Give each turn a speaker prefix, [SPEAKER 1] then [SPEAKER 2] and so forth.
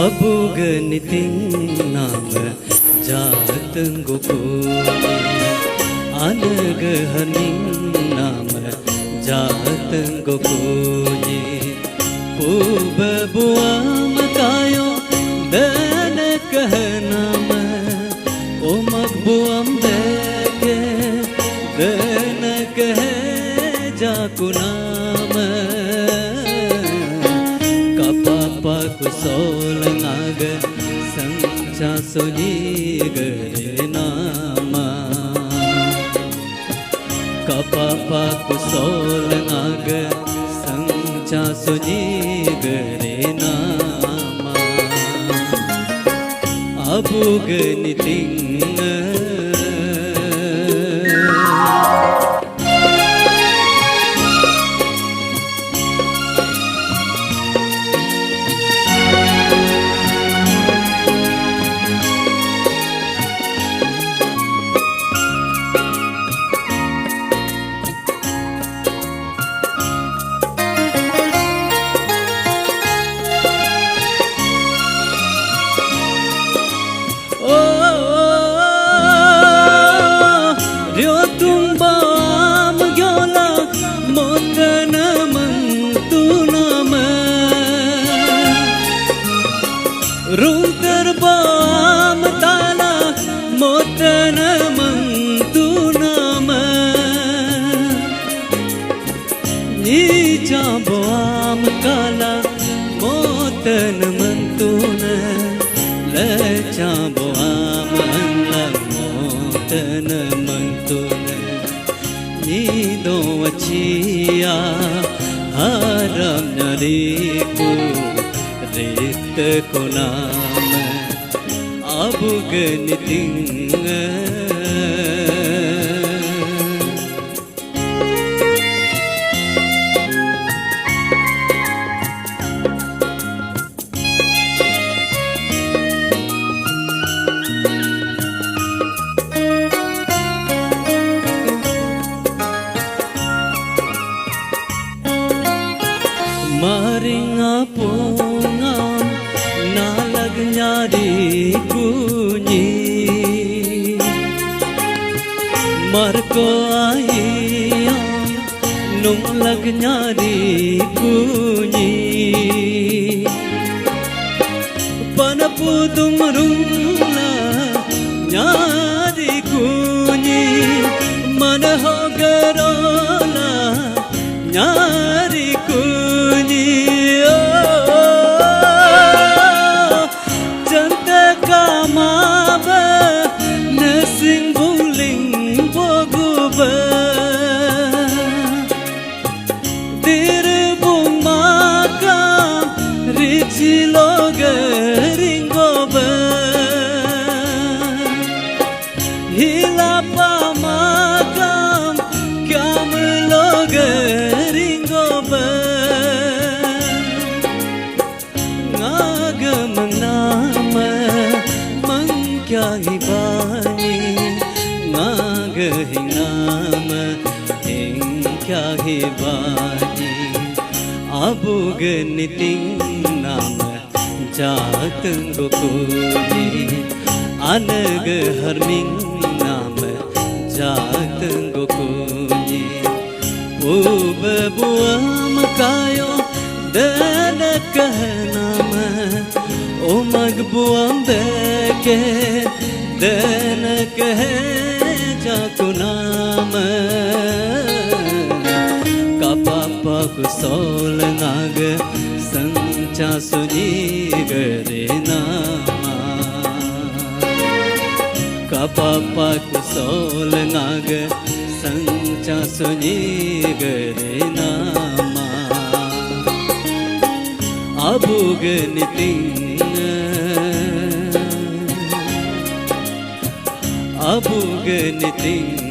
[SPEAKER 1] अबुगनितिं नाम जातं गोकुले अनगहनिं नाम जातं गोकुले पूबबुआम कायो दन कहनाम ओमकबुआम देके दन कहे जाकु नाम kapapa kusol ngag sangcha sunyi gare nama kapapa kusol ngag sangcha sunyi gare nama abugniting Runter bam tala motan mantu nama ni jambam kala motan mantu na la jambam la motan mantu na ni do achia haram nariku rit ko naam abugniting maringa punga nalag nyari kunyi marko aiya nung lag nyari kunyi panapu dumrungla nyari kunyi manhogarola nyari kunyi kya hi bani nag hi naam hing kya hi bani abugniting naam jaतं gokuli anag harning naam jaतं gokuli ubbuam kayo dan kahnam o magbuam deke den kahe jaku naam kapapa kusol ngag sangcha sunyi gare nama kapapa kusol ngag sangcha sunyi gare nama abugniting abugniting